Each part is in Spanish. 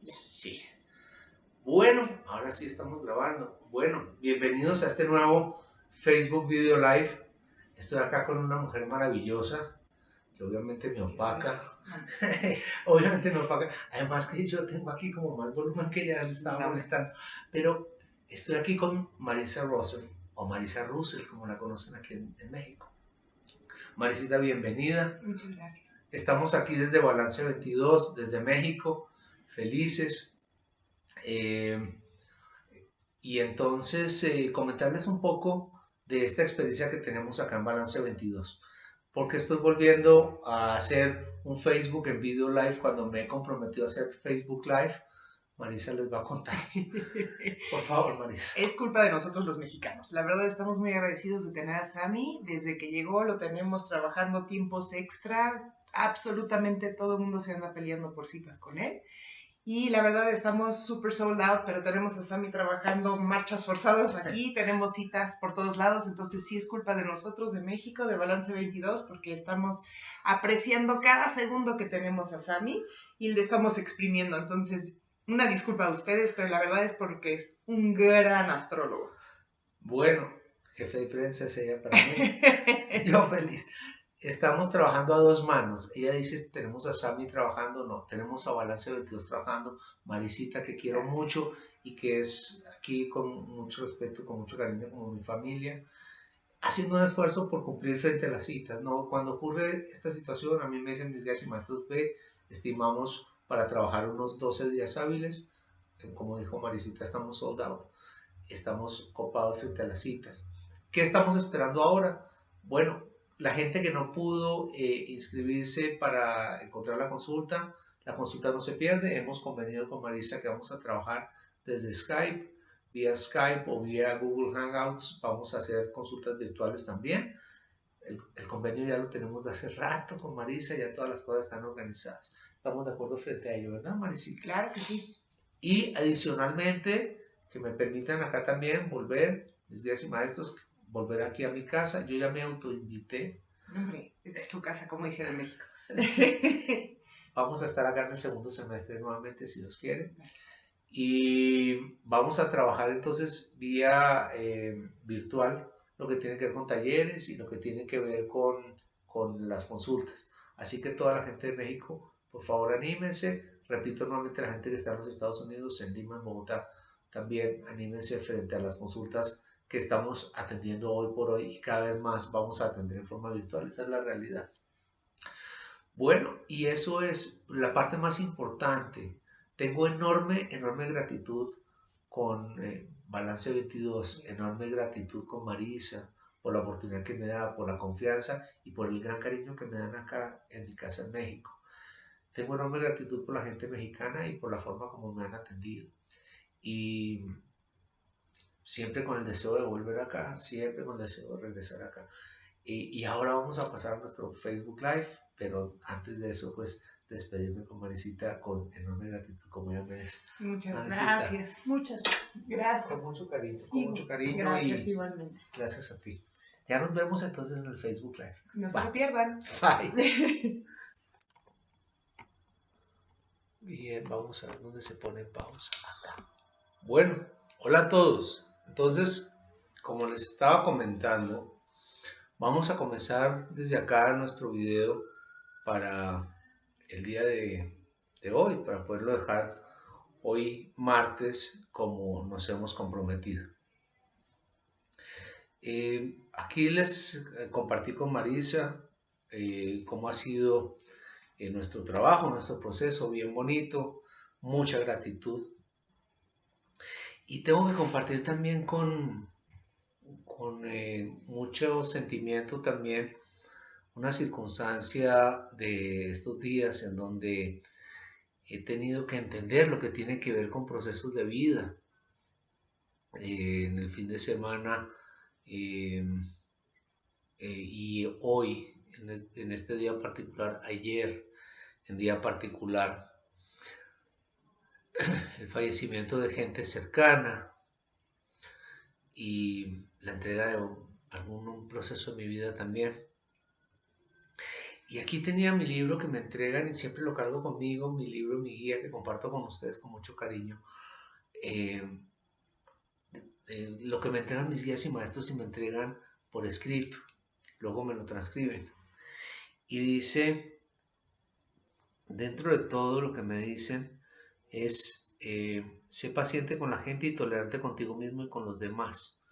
Sí. Bueno, ahora sí estamos grabando. Bueno, bienvenidos a este nuevo Facebook Video Live. Estoy acá con una mujer maravillosa que obviamente me opaca. Obviamente me opaca. Además que yo tengo aquí como más volumen que ya le estaba molestando. Pero estoy aquí con Marisa Russell, o Marisa Russell, como la conocen aquí en México. Marisita, bienvenida. Muchas gracias. Estamos aquí desde Balance 22, desde México, felices. Y entonces comentarles un poco de esta experiencia que tenemos acá en Balance 22. Porque estoy volviendo a hacer un Facebook en video live cuando me he comprometido a hacer Facebook Live. Marisa les va a contar. Por favor, Marisa. Es culpa de nosotros los mexicanos. La verdad estamos muy agradecidos de tener a Sammy. Desde que llegó lo tenemos trabajando tiempos extra. Absolutamente todo el mundo se anda peleando por citas con él. Y la verdad estamos súper sold out, pero tenemos a Sammy trabajando marchas forzadas aquí, tenemos citas por todos lados, entonces sí es culpa de nosotros, de México, de Balance 22, porque estamos apreciando cada segundo que tenemos a Sammy y le estamos exprimiendo. Entonces, una disculpa a ustedes, pero la verdad es porque es un gran astrólogo. Bueno, jefe de prensa es ella para mí. Yo feliz. Estamos trabajando a dos manos. Ella dice, tenemos a Sammy trabajando. No, tenemos a Balance 22 trabajando. Marisita, que quiero mucho y que es aquí con mucho respeto, con mucho cariño, como mi familia, haciendo un esfuerzo por cumplir frente a las citas. ¿No? Cuando ocurre esta situación, a mí me dicen mis guías y maestros B, estimamos para trabajar unos 12 días hábiles. Como dijo Marisita, estamos sold out. Estamos copados frente a las citas. ¿Qué estamos esperando ahora? Bueno, la gente que no pudo inscribirse para encontrar la consulta no se pierde. Hemos convenido con Marisa que vamos a trabajar desde Skype, vía Skype o vía Google Hangouts. Vamos a hacer consultas virtuales también. El convenio ya lo tenemos de hace rato con Marisa, ya todas las cosas están organizadas. Estamos de acuerdo frente a ello, ¿verdad, Marisita? Claro que sí. Y adicionalmente, que me permitan acá también volver, mis guías y maestros, volver aquí a mi casa. Yo ya me autoinvité. Hombre, esta es tu casa, como dicen en México. Sí. Vamos a estar acá en el segundo semestre nuevamente, si Dios quiere. Y vamos a trabajar entonces vía virtual lo que tiene que ver con talleres y lo que tiene que ver con las consultas. Así que toda la gente de México, por favor, anímense. Repito nuevamente, la gente que está en los Estados Unidos, en Lima, en Bogotá, también anímense frente a las consultas que estamos atendiendo hoy por hoy y cada vez más vamos a atender en forma virtual. Esa es la realidad. Bueno, y eso es la parte más importante. Tengo enorme gratitud con Balance 22, enorme gratitud con Marisa por la oportunidad que me da, por la confianza y por el gran cariño que me dan acá en mi casa en México. Tengo enorme gratitud por la gente mexicana y por la forma como me han atendido. Y siempre con el deseo de volver acá, siempre con el deseo de regresar acá. Y ahora vamos a pasar a nuestro Facebook Live, pero antes de eso, pues, despedirme con Marisita con enorme gratitud, como ella merece. Muchas gracias, muchas gracias. Con mucho cariño. Gracias, igualmente. Gracias a ti. Ya nos vemos entonces en el Facebook Live. No se lo pierdan. Bye. Bien, vamos a ver dónde se pone pausa. Acá. Bueno, hola a todos. Entonces, como les estaba comentando, vamos a comenzar desde acá nuestro video para el día de hoy, para poderlo dejar hoy martes como nos hemos comprometido. Aquí les compartí con Marisa cómo ha sido nuestro trabajo, nuestro proceso, bien bonito, mucha gratitud. Y tengo que compartir también con mucho sentimiento también una circunstancia de estos días en donde he tenido que entender lo que tiene que ver con procesos de vida. En el fin de semana y hoy, en este día particular, ayer, en día particular, el fallecimiento de gente cercana y la entrega de un proceso de mi vida también. Y aquí tenía mi libro que me entregan y siempre lo cargo conmigo, mi libro, mi guía que comparto con ustedes con mucho cariño. Eh, lo que me entregan mis guías y maestros y me entregan por escrito, luego me lo transcriben. Y dice, dentro de todo lo que me dicen es, sé paciente con la gente y tolerante contigo mismo y con los demás,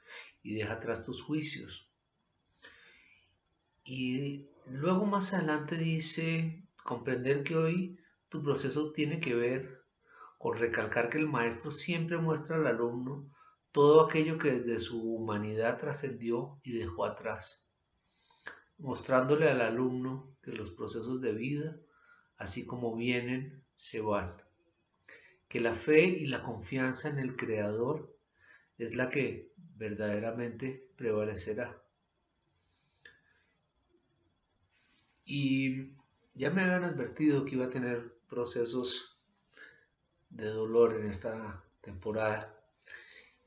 y deja atrás tus juicios. Y luego más adelante dice, comprender que hoy tu proceso tiene que ver con recalcar que el maestro siempre muestra al alumno todo aquello que desde su humanidad trascendió y dejó atrás, mostrándole al alumno que los procesos de vida, así como vienen, se van, que la fe y la confianza en el Creador es la que verdaderamente prevalecerá. Y ya me habían advertido que iba a tener procesos de dolor en esta temporada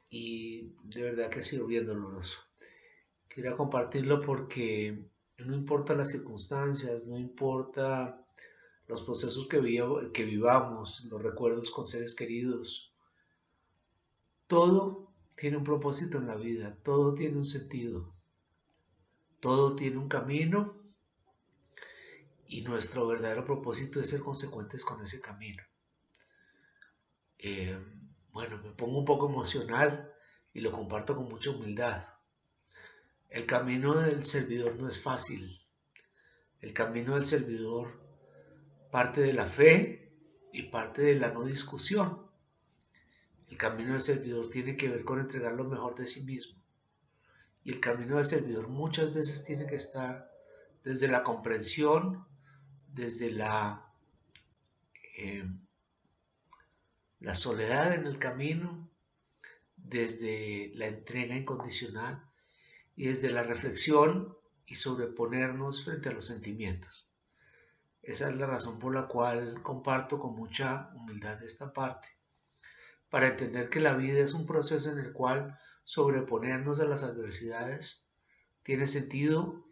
y de verdad que ha sido bien doloroso. Quería compartirlo porque no importa las circunstancias, no importa los procesos que vivamos, los recuerdos con seres queridos, todo tiene un propósito en la vida, todo tiene un sentido, todo tiene un camino y nuestro verdadero propósito es ser consecuentes con ese camino. Eh, bueno, me pongo un poco emocional y lo comparto con mucha humildad. El camino del servidor no es fácil. El camino del servidor parte de la fe y parte de la no discusión. El camino del servidor tiene que ver con entregar lo mejor de sí mismo. Y el camino del servidor muchas veces tiene que estar desde la comprensión, desde la soledad en el camino, desde la entrega incondicional y desde la reflexión y sobreponernos frente a los sentimientos. Esa es la razón por la cual comparto con mucha humildad esta parte, para entender que la vida es un proceso en el cual sobreponernos a las adversidades tiene sentido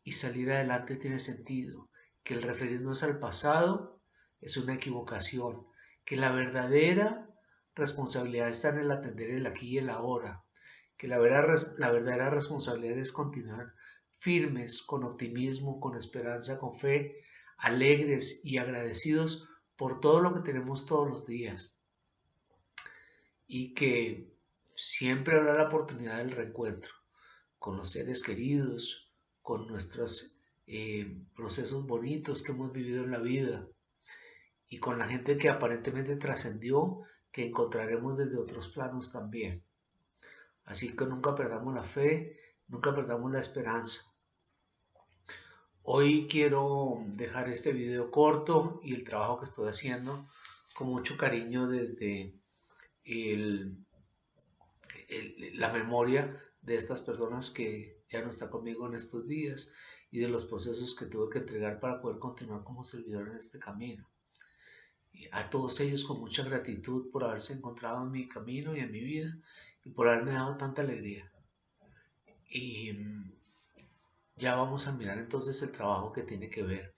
y salir adelante tiene sentido, que el referirnos al pasado es una equivocación, que la verdadera responsabilidad está en el atender el aquí y el ahora, que la verdadera responsabilidad es continuar firmes, con optimismo, con esperanza, con fe, alegres y agradecidos por todo lo que tenemos todos los días. Y que siempre habrá la oportunidad del reencuentro con los seres queridos, con nuestros procesos bonitos que hemos vivido en la vida y con la gente que aparentemente trascendió, que encontraremos desde otros planos también. Así que nunca perdamos la fe, nunca perdamos la esperanza. Hoy quiero dejar este video corto y el trabajo que estoy haciendo con mucho cariño desde la memoria de estas personas que ya no están conmigo en estos días y de los procesos que tuve que entregar para poder continuar como servidor en este camino. Y a todos ellos con mucha gratitud por haberse encontrado en mi camino y en mi vida y por haberme dado tanta alegría. Y ya vamos a mirar entonces el trabajo que tiene que ver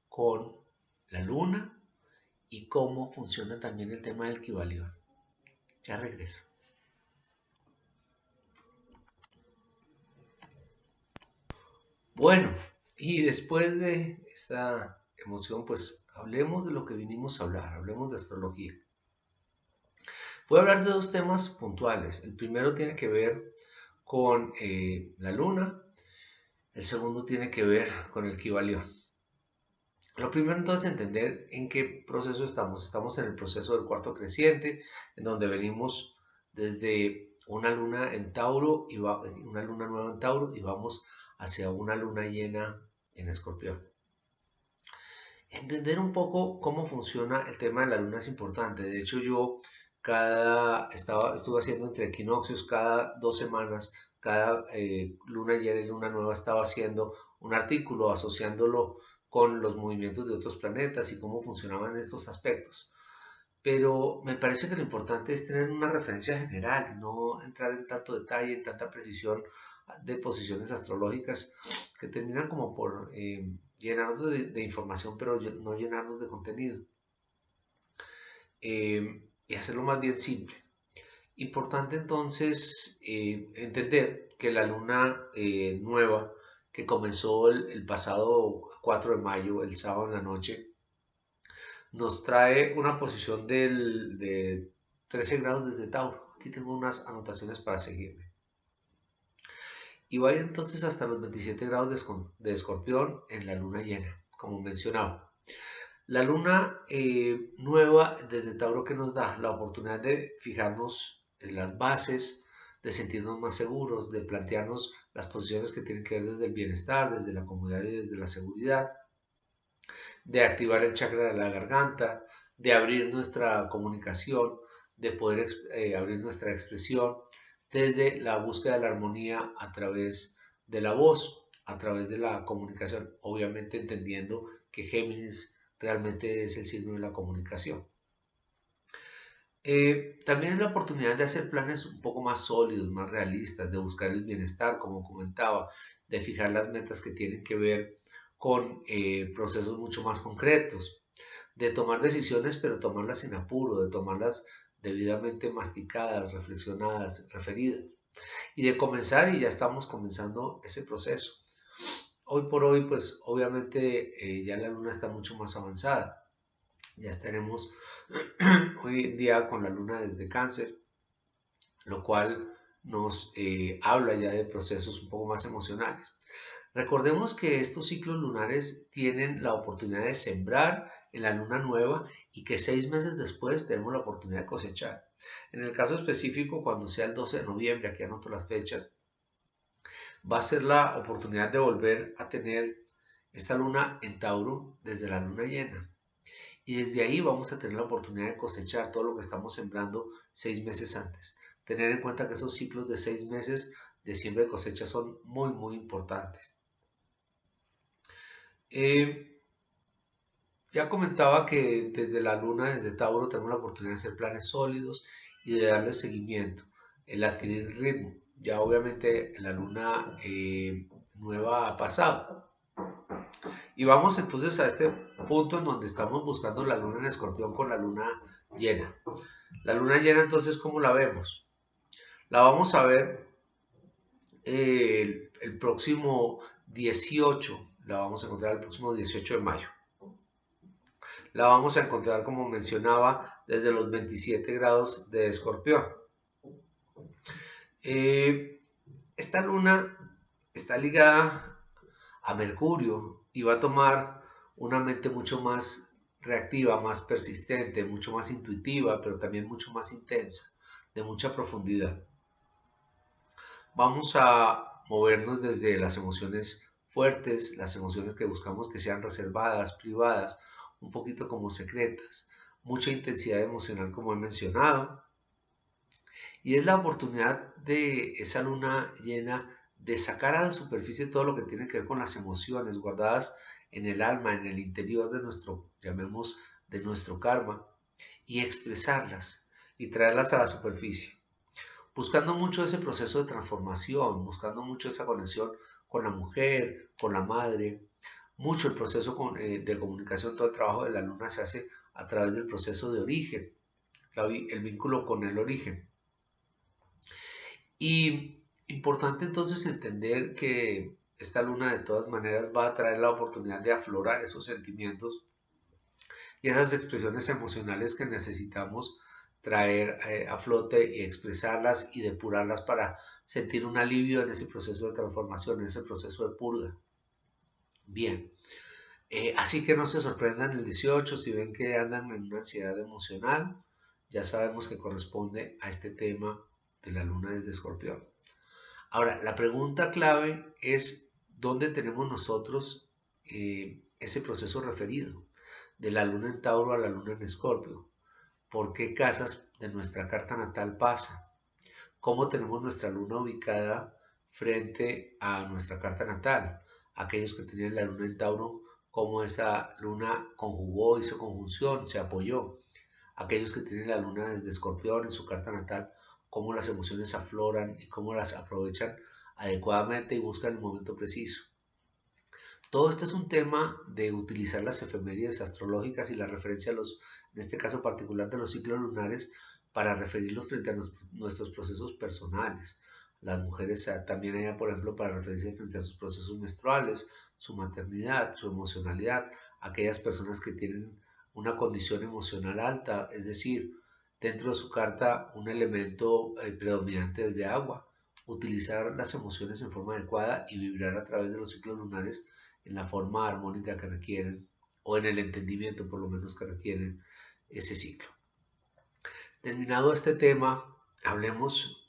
con la luna y cómo funciona también el tema del Kybalión. Ya regreso. Bueno, y después de esta emoción, pues hablemos de lo que vinimos a hablar, hablemos de astrología. Voy a hablar de dos temas puntuales. El primero tiene que ver con la luna, el segundo tiene que ver con el Kybalión. Lo primero entonces es entender en qué proceso estamos. Estamos en el proceso del cuarto creciente, en donde venimos desde una luna en Tauro, una luna nueva en Tauro, y vamos hacia una luna llena en Escorpión. Entender un poco cómo funciona el tema de la luna es importante. De hecho, yo estuve haciendo entre equinoccios cada 2 semanas, cada luna llena y luna nueva estaba haciendo un artículo asociándolo con los movimientos de otros planetas y cómo funcionaban estos aspectos. Pero me parece que lo importante es tener una referencia general y no entrar en tanto detalle, en tanta precisión de posiciones astrológicas que terminan como por llenarnos de información, pero no llenarnos de contenido. Y hacerlo más bien simple. Importante entonces entender que la luna nueva que comenzó el pasado 4 de mayo, el sábado en la noche, nos trae una posición de 13 grados desde Tauro. Aquí tengo unas anotaciones para seguirme. Y va a ir entonces hasta los 27 grados de Escorpión en la luna llena, como mencionaba. La luna nueva desde Tauro, que nos da la oportunidad de fijarnos en las bases, de sentirnos más seguros, de plantearnos las posiciones que tienen que ver desde el bienestar, desde la comodidad y desde la seguridad, de activar el chakra de la garganta, de abrir nuestra comunicación, de poder abrir nuestra expresión desde la búsqueda de la armonía a través de la voz, a través de la comunicación, obviamente entendiendo que Géminis realmente es el signo de la comunicación. También es la oportunidad de hacer planes un poco más sólidos, más realistas, de buscar el bienestar, como comentaba, de fijar las metas que tienen que ver con procesos mucho más concretos, de tomar decisiones pero tomarlas sin apuro, de tomarlas debidamente masticadas, reflexionadas, referidas, y de comenzar, y ya estamos comenzando ese proceso. Hoy por hoy, pues obviamente ya la luna está mucho más avanzada. Ya estaremos hoy en día con la luna desde Cáncer, lo cual nos habla ya de procesos un poco más emocionales. Recordemos que estos ciclos lunares tienen la oportunidad de sembrar en la luna nueva y que 6 meses después tenemos la oportunidad de cosechar. En el caso específico, cuando sea el 12 de noviembre, aquí anoto las fechas, va a ser la oportunidad de volver a tener esta luna en Tauro desde la luna llena. Y desde ahí vamos a tener la oportunidad de cosechar todo lo que estamos sembrando 6 meses antes. Tener en cuenta que esos ciclos de 6 meses de siembra y cosecha son muy, muy importantes. Ya comentaba que desde la luna, desde Tauro, tenemos la oportunidad de hacer planes sólidos y de darle seguimiento, el adquirir ritmo. Ya obviamente la luna nueva ha pasado. Y vamos entonces a este punto en donde estamos buscando la luna en Escorpión con la luna llena. La luna llena entonces, ¿cómo la vemos? La vamos a ver el próximo 18, la vamos a encontrar el próximo 18 de mayo. La vamos a encontrar, como mencionaba, desde los 27 grados de Escorpión. Esta luna está ligada a Mercurio y va a tomar una mente mucho más reactiva, más persistente, mucho más intuitiva, pero también mucho más intensa, de mucha profundidad. Vamos a movernos desde las emociones fuertes, las emociones que buscamos que sean reservadas, privadas, un poquito como secretas, mucha intensidad emocional como he mencionado, y es la oportunidad de esa luna llena de sacar a la superficie todo lo que tiene que ver con las emociones guardadas en el alma, en el interior de nuestro, llamemos, de nuestro karma, y expresarlas y traerlas a la superficie, buscando mucho ese proceso de transformación, buscando mucho esa conexión con la mujer, con la madre, mucho el proceso de comunicación, todo el trabajo de la luna se hace a través del proceso de origen, el vínculo con el origen. Y importante entonces entender que esta luna de todas maneras va a traer la oportunidad de aflorar esos sentimientos y esas expresiones emocionales que necesitamos traer a flote y expresarlas y depurarlas para sentir un alivio en ese proceso de transformación, en ese proceso de purga. Bien, así que no se sorprendan el 18 si ven que andan en una ansiedad emocional, ya sabemos que corresponde a este tema de la luna desde Escorpión. Ahora, la pregunta clave es ¿dónde tenemos nosotros ese proceso referido? De la luna en Tauro a la luna en Escorpio. ¿Por qué casas de nuestra carta natal pasa? ¿Cómo tenemos nuestra luna ubicada frente a nuestra carta natal? Aquellos que tenían la luna en Tauro, cómo esa luna conjugó, hizo conjunción, se apoyó. Aquellos que tienen la luna desde Escorpión en su carta natal, cómo las emociones afloran y cómo las aprovechan adecuadamente y buscan el momento preciso. Todo esto es un tema de utilizar las efemérides astrológicas y la referencia a en este caso particular de los ciclos lunares, para referirlos frente a nuestros procesos personales. Las mujeres también hay, por ejemplo, para referirse frente a sus procesos menstruales, su maternidad, su emocionalidad, aquellas personas que tienen una condición emocional alta, es decir, dentro de su carta un elemento predominante es de agua, utilizar las emociones en forma adecuada y vibrar a través de los ciclos lunares en la forma armónica que requieren, o en el entendimiento por lo menos que requieren ese ciclo. Terminado este tema, hablemos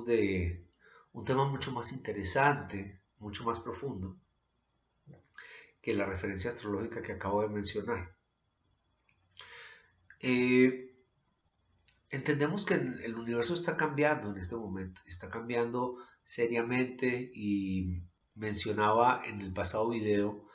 de un tema mucho más interesante, mucho más profundo, que la referencia astrológica que acabo de mencionar. Entendemos que el universo está cambiando en este momento, está cambiando seriamente, y mencionaba en el pasado video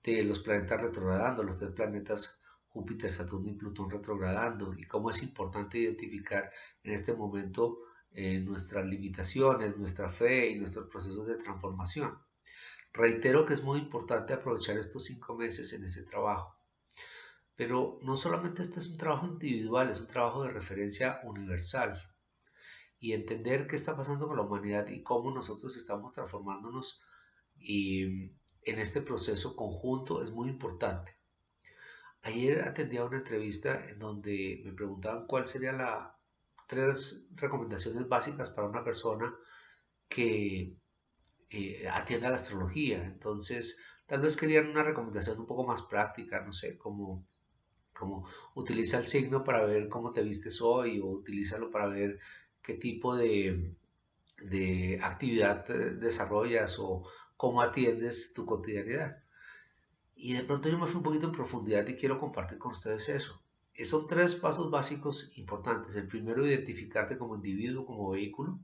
de los planetas retrogradando, los 3 planetas Júpiter, Saturno y Plutón retrogradando, y cómo es importante identificar en este momento nuestras limitaciones, nuestra fe y nuestros procesos de transformación. Reitero que es muy importante aprovechar estos 5 meses en ese trabajo. Pero no solamente este es un trabajo individual, es un trabajo de referencia universal. Y entender qué está pasando con la humanidad y cómo nosotros estamos transformándonos en este proceso conjunto es muy importante. Ayer atendía una entrevista en donde me preguntaban cuál serían las 3 recomendaciones básicas para una persona que atienda la astrología. Entonces, tal vez querían una recomendación un poco más práctica, no sé, como utiliza el signo para ver cómo te vistes hoy, o utilízalo para ver qué tipo de actividad desarrollas, o cómo atiendes tu cotidianidad. Y de pronto yo me fui un poquito en profundidad y quiero compartir con ustedes eso. Son 3 pasos básicos importantes. El primero, identificarte como individuo, como vehículo,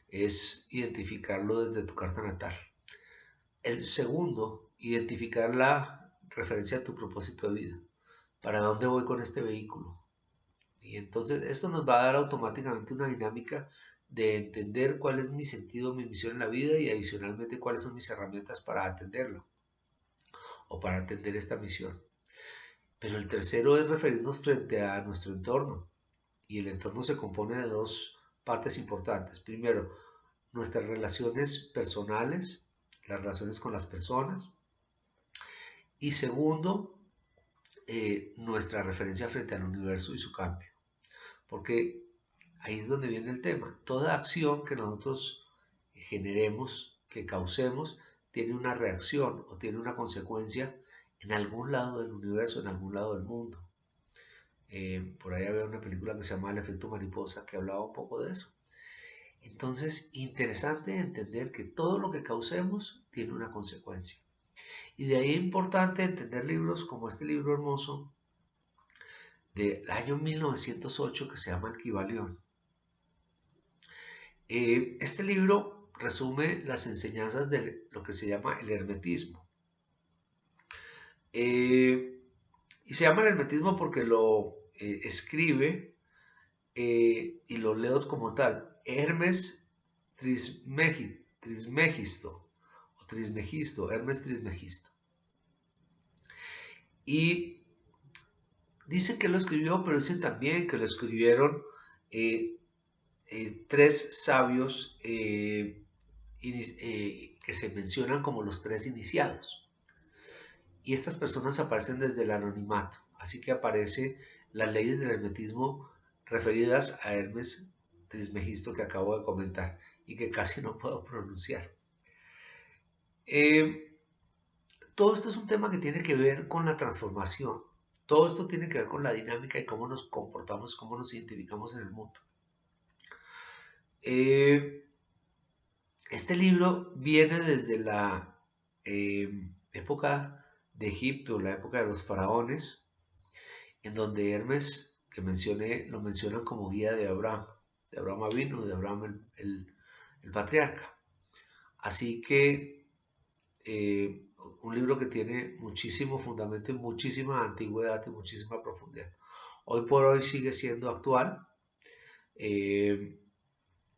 es identificarlo desde tu carta natal. El segundo, identificar la referencia a tu propósito de vida. ¿Para dónde voy con este vehículo? Y entonces esto nos va a dar automáticamente una dinámica de entender cuál es mi sentido, mi misión en la vida, y adicionalmente cuáles son mis herramientas para atenderlo o para atender esta misión. Pero el tercero es referirnos frente a nuestro entorno, y el entorno se compone de 2 partes importantes. Primero, nuestras relaciones personales, las relaciones con las personas, y segundo, nuestra referencia frente al universo y su cambio. Porque ahí es donde viene el tema. Toda acción que nosotros generemos, que causemos, tiene una reacción o tiene una consecuencia en algún lado del universo, en algún lado del mundo. Por ahí había una película que se llama El efecto mariposa, que hablaba un poco de eso. Entonces, interesante entender que todo lo que causemos tiene una consecuencia. Y de ahí es importante entender libros como este libro hermoso del año 1908 que se llama El Kybalión. Este libro resume las enseñanzas de lo que se llama el hermetismo. Y se llama el hermetismo porque lo escribe y lo leo como tal: Hermes Trismegisto, o Trismegisto, Hermes Trismegisto. Y dice que lo escribió, pero dicen también que lo escribieron 3 sabios que se mencionan como los 3 iniciados. Y estas personas aparecen desde el anonimato. Así que aparecen las leyes del hermetismo referidas a Hermes Trismegisto, que acabo de comentar y que casi no puedo pronunciar. Todo esto es un tema que tiene que ver con la transformación. Todo esto tiene que ver con la dinámica y cómo nos comportamos, cómo nos identificamos en el mundo. Este libro viene desde la época de Egipto, la época de los faraones, en donde Hermes, que mencioné, lo mencionan como guía de Abraham Avinu, de Abraham el patriarca. Así que un libro que tiene muchísimo fundamento y muchísima antigüedad y muchísima profundidad. Hoy por hoy sigue siendo actual.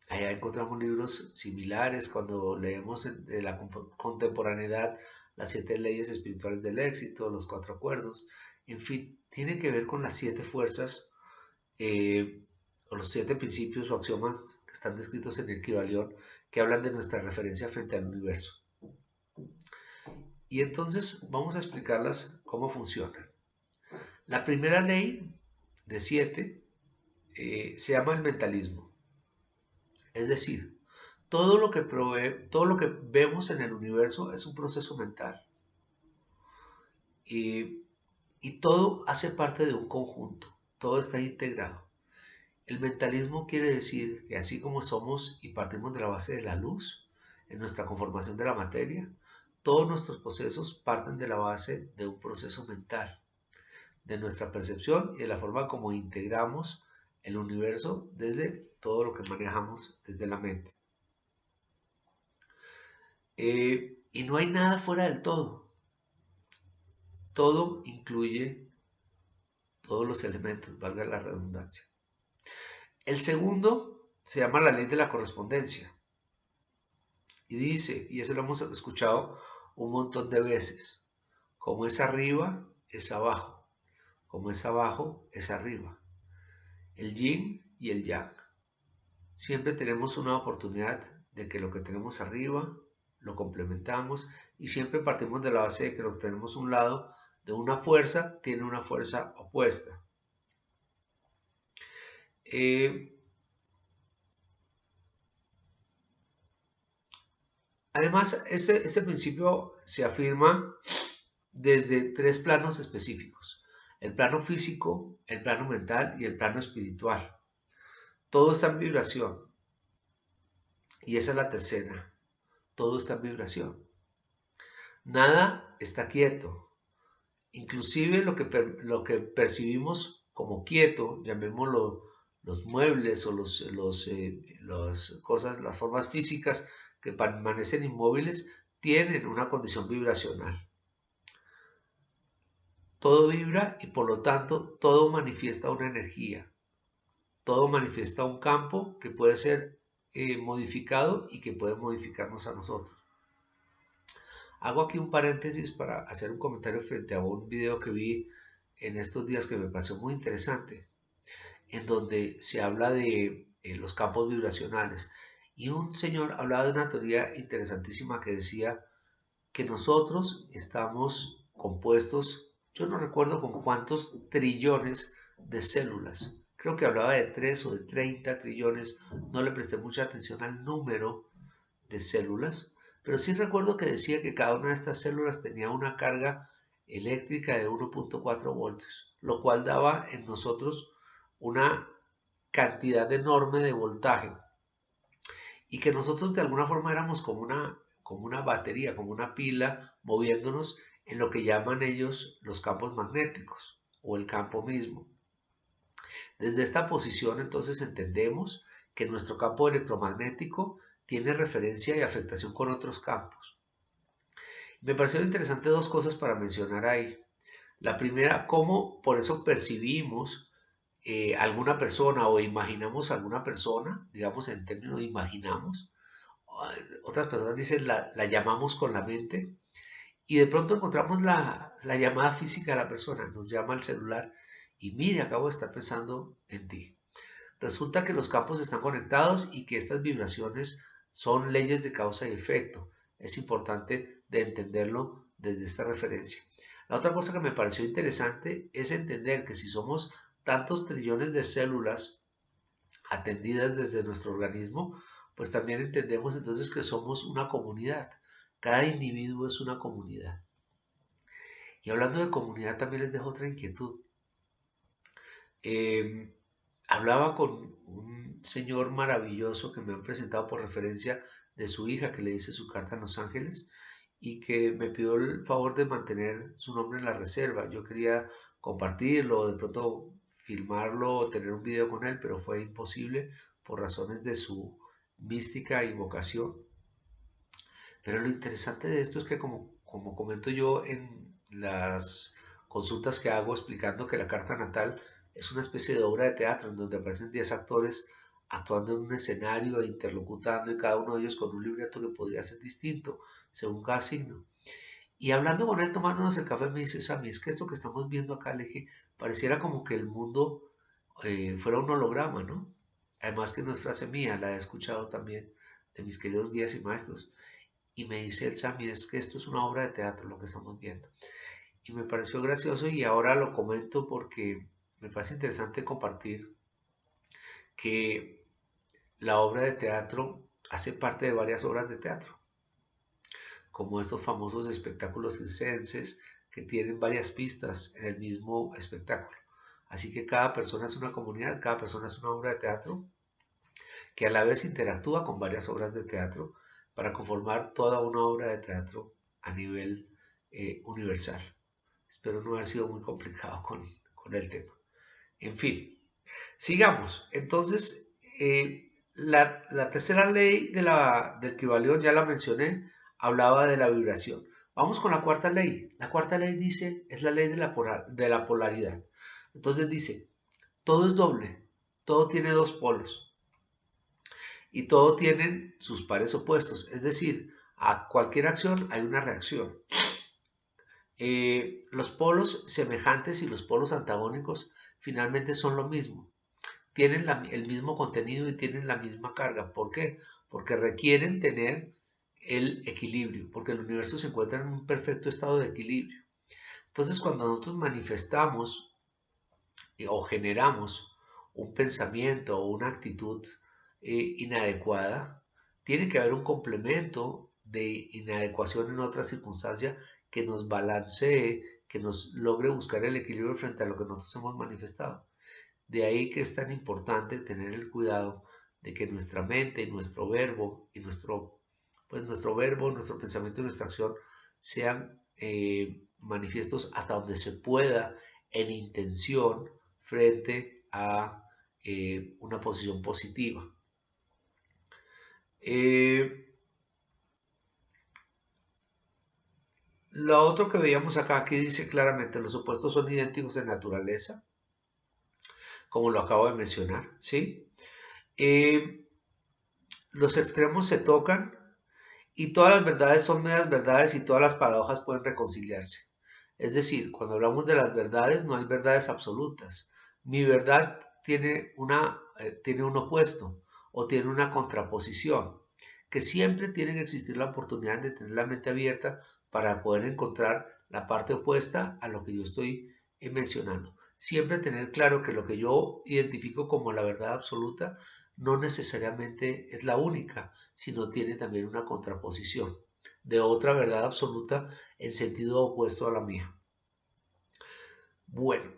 Allá encontramos libros similares cuando leemos de la contemporaneidad las 7 leyes espirituales del éxito, los 4 acuerdos, en fin, tiene que ver con las 7 fuerzas o los 7 principios o axiomas que están descritos en el Kybalión, que hablan de nuestra referencia frente al universo. Y entonces vamos a explicarlas cómo funcionan. La primera ley de 7 se llama el mentalismo. Es decir, todo lo que vemos en el universo es un proceso mental. Y todo hace parte de un conjunto, todo está integrado. El mentalismo quiere decir que así como somos y partimos de la base de la luz, en nuestra conformación de la materia, todos nuestros procesos parten de la base de un proceso mental, de nuestra percepción y de la forma como integramos el universo desde todo lo que manejamos desde la mente. Y no hay nada fuera del todo. Todo incluye todos los elementos, valga la redundancia. El segundo se llama la ley de la correspondencia. Y dice, y eso lo hemos escuchado un montón de veces, como es arriba, es abajo. Como es abajo, es arriba. El yin y el yang. Siempre tenemos una oportunidad de que lo que tenemos arriba lo complementamos y siempre partimos de la base de que lo que tenemos a un lado de una fuerza tiene una fuerza opuesta. Además, este principio se afirma desde 3 planos específicos: el plano físico, el plano mental y el plano espiritual. Todo está en vibración. Y esa es la tercera. Todo está en vibración. Nada está quieto. Inclusive lo que percibimos como quieto, llamémoslo los muebles o las formas físicas que permanecen inmóviles, tienen una condición vibracional. Todo vibra y por lo tanto todo manifiesta una energía. Todo manifiesta un campo que puede ser modificado y que puede modificarnos a nosotros. Hago aquí un paréntesis para hacer un comentario frente a un video que vi en estos días que me pareció muy interesante, en donde se habla de los campos vibracionales. Y un señor hablaba de una teoría interesantísima que decía que nosotros estamos compuestos, yo no recuerdo con cuántos trillones de células. Creo que hablaba de 3 o de 30 trillones, no le presté mucha atención al número de células, pero sí recuerdo que decía que cada una de estas células tenía una carga eléctrica de 1.4 voltios, lo cual daba en nosotros una cantidad enorme de voltaje y que nosotros de alguna forma éramos como una batería, como una pila moviéndonos en lo que llaman ellos los campos magnéticos o el campo mismo. Desde esta posición entonces entendemos que nuestro campo electromagnético tiene referencia y afectación con otros campos. Me parecieron interesantes 2 cosas para mencionar ahí. La primera, cómo por eso percibimos alguna persona o imaginamos alguna persona, digamos en términos de imaginamos. Otras personas dicen la llamamos con la mente y de pronto encontramos la llamada física de la persona, nos llama al celular y mire, acabo de estar pensando en ti. Resulta que los campos están conectados y que estas vibraciones son leyes de causa y efecto. Es importante de entenderlo desde esta referencia. La otra cosa que me pareció interesante es entender que si somos tantos trillones de células atendidas desde nuestro organismo, pues también entendemos entonces que somos una comunidad. Cada individuo es una comunidad. Y hablando de comunidad también les dejo otra inquietud. Hablaba con un señor maravilloso que me han presentado por referencia de su hija que le dice su carta en Los Ángeles y que me pidió el favor de mantener su nombre en la reserva. Yo quería compartirlo, de pronto filmarlo o tener un video con él, pero fue imposible por razones de su mística y vocación. Pero lo interesante de esto es que como comento yo en las consultas que hago explicando que la carta natal es una especie de obra de teatro en donde aparecen 10 actores actuando en un escenario e interlocutando, y cada uno de ellos con un libreto que podría ser distinto según cada signo. Y hablando con él, tomándonos el café, me dice: Sammy, es que esto que estamos viendo acá, le dije, pareciera como que el mundo fuera un holograma, ¿no? Además que no es frase mía, la he escuchado también de mis queridos guías y maestros. Y me dice el Sammy: es que esto es una obra de teatro lo que estamos viendo. Y me pareció gracioso, y ahora lo comento porque me parece interesante compartir que la obra de teatro hace parte de varias obras de teatro, como estos famosos espectáculos circenses que tienen varias pistas en el mismo espectáculo. Así que cada persona es una comunidad, cada persona es una obra de teatro que a la vez interactúa con varias obras de teatro para conformar toda una obra de teatro a nivel universal. Espero no haber sido muy complicado con el tema. En fin, sigamos. Entonces, la tercera ley del Kybalión, ya la mencioné, hablaba de la vibración. Vamos con la cuarta ley. La cuarta ley dice, es la ley de la polaridad. Entonces dice, todo es doble, todo tiene dos polos y todo tiene sus pares opuestos. Es decir, a cualquier acción hay una reacción. Los polos semejantes y los polos antagónicos finalmente son lo mismo. Tienen el mismo contenido y tienen la misma carga. ¿Por qué? Porque requieren tener el equilibrio, porque el universo se encuentra en un perfecto estado de equilibrio. Entonces, cuando nosotros manifestamos o generamos un pensamiento o una actitud inadecuada, tiene que haber un complemento de inadecuación en otra circunstancia que nos balancee, que nos logre buscar el equilibrio frente a lo que nosotros hemos manifestado. De ahí que es tan importante tener el cuidado de que nuestra mente y nuestro verbo y nuestro pensamiento y nuestra acción sean manifiestos hasta donde se pueda en intención frente a una posición positiva. Lo otro que veíamos acá, aquí dice claramente, los opuestos son idénticos en naturaleza, como lo acabo de mencionar, ¿sí? Los extremos se tocan y todas las verdades son medias verdades y todas las paradojas pueden reconciliarse. Es decir, cuando hablamos de las verdades, no hay verdades absolutas. Mi verdad tiene un opuesto o tiene una contraposición, que siempre tiene que existir la oportunidad de tener la mente abierta para poder encontrar la parte opuesta a lo que yo estoy mencionando. Siempre tener claro que lo que yo identifico como la verdad absoluta no necesariamente es la única, sino tiene también una contraposición de otra verdad absoluta en sentido opuesto a la mía. Bueno,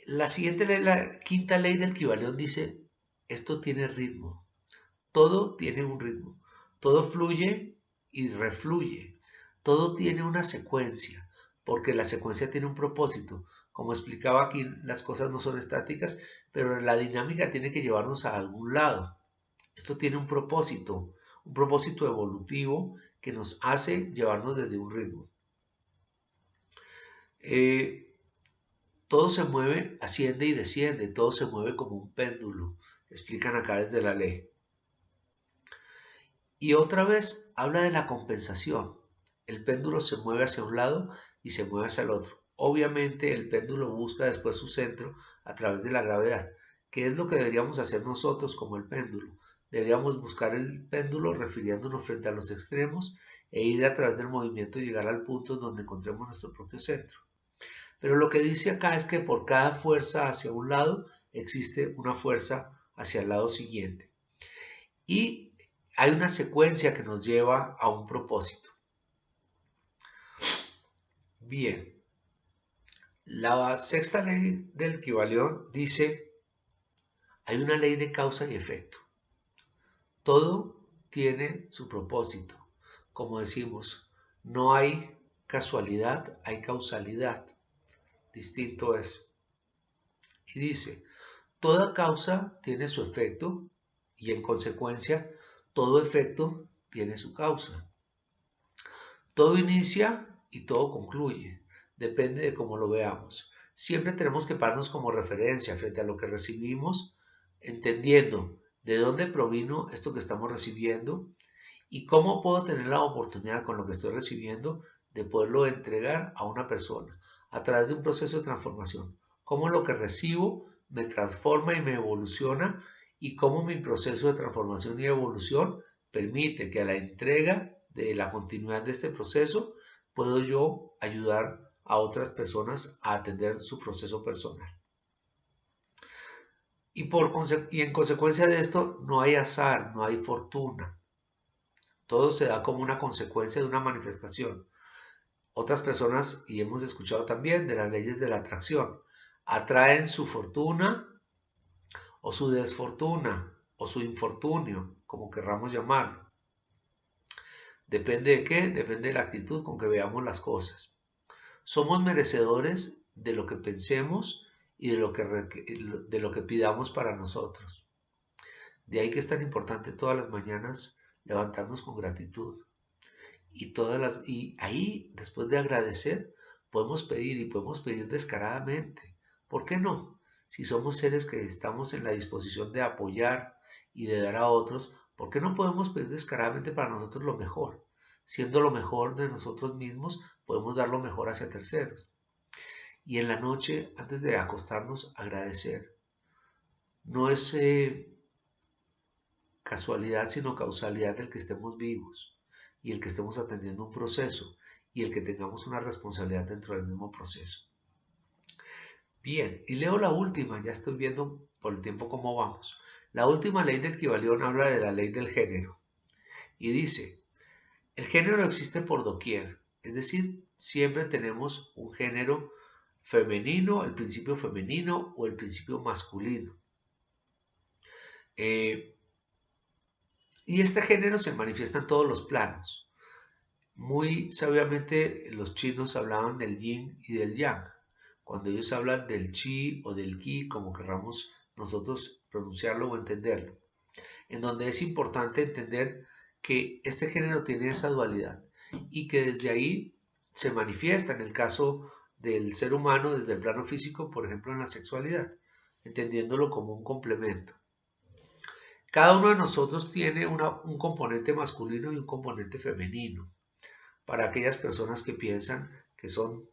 la siguiente ley, la quinta ley del Kybalión dice, esto tiene ritmo, todo tiene un ritmo, todo fluye y refluye, todo tiene una secuencia, porque la secuencia tiene un propósito. Como explicaba aquí, las cosas no son estáticas, pero la dinámica tiene que llevarnos a algún lado. Esto tiene un propósito evolutivo que nos hace llevarnos desde un ritmo. Todo se mueve, asciende y desciende, todo se mueve como un péndulo, explican acá desde la ley. Y otra vez habla de la compensación. El péndulo se mueve hacia un lado y se mueve hacia el otro. Obviamente el péndulo busca después su centro a través de la gravedad. ¿Qué es lo que deberíamos hacer nosotros como el péndulo? Deberíamos buscar el péndulo refiriéndonos frente a los extremos e ir a través del movimiento y llegar al punto donde encontremos nuestro propio centro. Pero lo que dice acá es que por cada fuerza hacia un lado existe una fuerza hacia el lado siguiente. Y hay una secuencia que nos lleva a un propósito. Bien, la sexta ley del Kybalión dice, hay una ley de causa y efecto. Todo tiene su propósito. Como decimos, no hay casualidad, hay causalidad. Distinto es. Y dice, toda causa tiene su efecto y en consecuencia todo efecto tiene su causa. Todo inicia y todo concluye, depende de cómo lo veamos. Siempre tenemos que pararnos como referencia frente a lo que recibimos, entendiendo de dónde provino esto que estamos recibiendo y cómo puedo tener la oportunidad con lo que estoy recibiendo de poderlo entregar a una persona a través de un proceso de transformación. Cómo lo que recibo me transforma y me evoluciona y cómo mi proceso de transformación y evolución permite que a la entrega de la continuidad de este proceso puedo yo ayudar a otras personas a atender su proceso personal. Y en consecuencia de esto no hay azar, no hay fortuna. Todo se da como una consecuencia de una manifestación. Otras personas, y hemos escuchado también de las leyes de la atracción, atraen su fortuna o su desfortuna o su infortunio, como querramos llamarlo. ¿Depende de qué? Depende de la actitud con que veamos las cosas. Somos merecedores de lo que pensemos y de lo que pidamos para nosotros. De ahí que es tan importante todas las mañanas levantarnos con gratitud. Y ahí, después de agradecer, podemos pedir y podemos pedir descaradamente. ¿Por qué no? Si somos seres que estamos en la disposición de apoyar y de dar a otros, ¿por qué no podemos pedir descaradamente para nosotros lo mejor? Siendo lo mejor de nosotros mismos, podemos dar lo mejor hacia terceros. Y en la noche, antes de acostarnos, agradecer. No es casualidad, sino causalidad el que estemos vivos y el que estemos atendiendo un proceso y el que tengamos una responsabilidad dentro del mismo proceso. Bien, y leo la última, ya estoy viendo por el tiempo cómo vamos. La última ley del Kybalión habla de la ley del género y dice, el género existe por doquier, es decir, siempre tenemos un género femenino, el principio femenino o el principio masculino. Y este género se manifiesta en todos los planos. Muy sabiamente los chinos hablaban del yin y del yang. Cuando ellos hablan del chi o del ki, como querramos nosotros pronunciarlo o entenderlo. En donde es importante entender que este género tiene esa dualidad y que desde ahí se manifiesta en el caso del ser humano desde el plano físico, por ejemplo en la sexualidad, entendiéndolo como un complemento. Cada uno de nosotros tiene un componente masculino y un componente femenino. Para aquellas personas que piensan que son,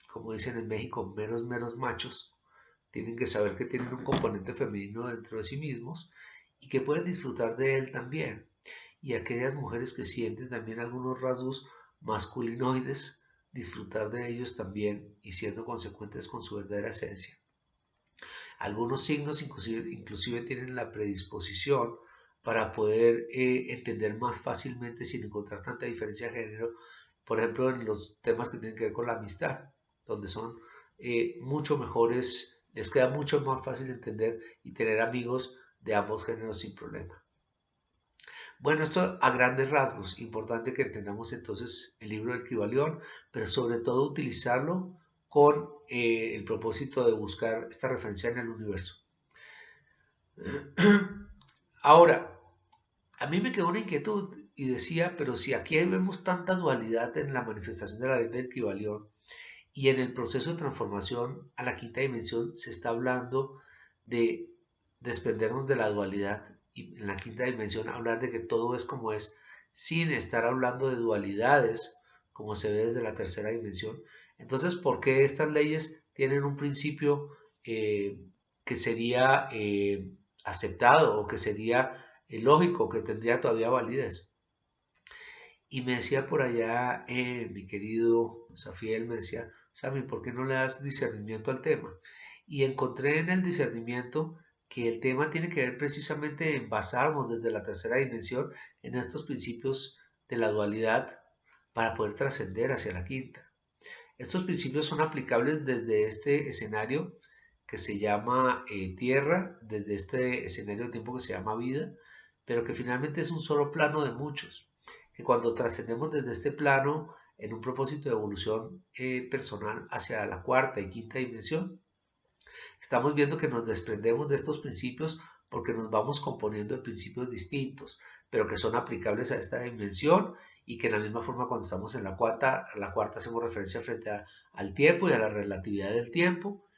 como dicen en México, meros machos, tienen que saber que tienen un componente femenino dentro de sí mismos y que pueden disfrutar de él también. Y aquellas mujeres que sienten también algunos rasgos masculinoides, disfrutar de ellos también y siendo consecuentes con su verdadera esencia. Algunos signos inclusive tienen la predisposición para poder entender más fácilmente sin encontrar tanta diferencia de género, por ejemplo en los temas que tienen que ver con la amistad, donde son mucho mejores, les queda mucho más fácil entender y tener amigos de ambos géneros sin problema. Bueno, esto a grandes rasgos, importante que entendamos entonces el libro del Kybalión, pero sobre todo utilizarlo con el propósito de buscar esta referencia en el universo. Ahora, a mí me quedó una inquietud y decía, pero si aquí vemos tanta dualidad en la manifestación de la ley del Kybalión y en el proceso de transformación a la quinta dimensión se está hablando de desprendernos de la dualidad y en la quinta dimensión hablar de que todo es como es sin estar hablando de dualidades como se ve desde la tercera dimensión. Entonces, ¿por qué estas leyes tienen un principio que sería aceptado o que sería lógico, que tendría todavía validez? Y me decía por allá mi querido Safiel, me decía, Sami, ¿por qué no le das discernimiento al tema? Y encontré en el discernimiento que el tema tiene que ver precisamente en basarnos desde la tercera dimensión en estos principios de la dualidad para poder trascender hacia la quinta. Estos principios son aplicables desde este escenario que se llama tierra, desde este escenario de tiempo que se llama vida, pero que finalmente es un solo plano de muchos, que cuando trascendemos desde este plano en un propósito de evolución personal hacia la cuarta y quinta dimensión, estamos viendo que nos desprendemos de estos principios porque nos vamos componiendo de principios distintos, pero que son aplicables a esta dimensión y que en la misma forma cuando estamos en la cuarta hacemos referencia frente al tiempo y a la relatividad del tiempo.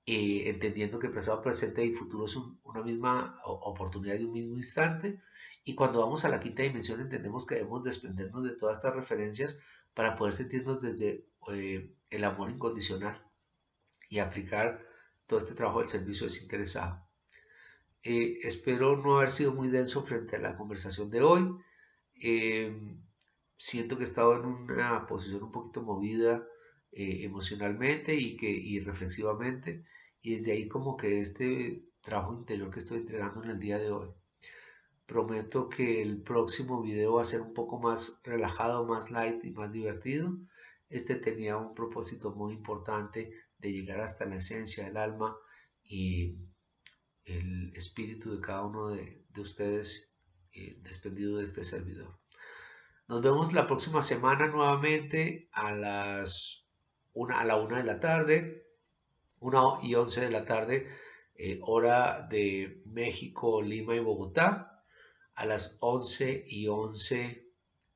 entendiendo que el pasado, presente y futuro es una misma oportunidad y un mismo instante. Y cuando vamos a la quinta dimensión entendemos que debemos desprendernos de todas estas referencias para poder sentirnos desde el amor incondicional y aplicar todo este trabajo del servicio desinteresado. Espero no haber sido muy denso frente a la conversación de hoy. Siento que he estado en una posición un poquito movida emocionalmente y reflexivamente, y desde ahí como que este trabajo interior que estoy entregando en el día de hoy. Prometo que el próximo video va a ser un poco más relajado, más light y más divertido. Este tenía un propósito muy importante de llegar hasta la esencia del alma y el espíritu de cada uno de ustedes desprendido de este servidor. Nos vemos la próxima semana nuevamente a la 1 de la tarde, 1:11 de la tarde, hora de México, Lima y Bogotá, a las 11:11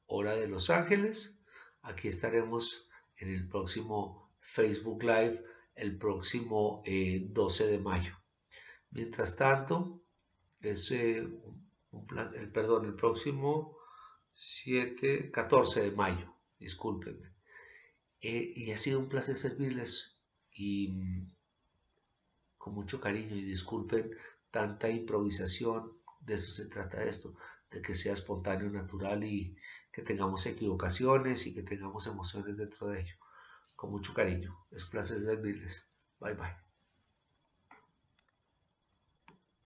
hora de Los Ángeles. Aquí estaremos en el próximo Facebook Live el próximo 12 de mayo. Mientras tanto, es el próximo 14 de mayo, discúlpenme. Y ha sido un placer servirles y con mucho cariño, y disculpen tanta improvisación. De eso se trata esto, de que sea espontáneo, natural y que tengamos equivocaciones y que tengamos emociones dentro de ello. Con mucho cariño, es un placer servirles. Bye bye.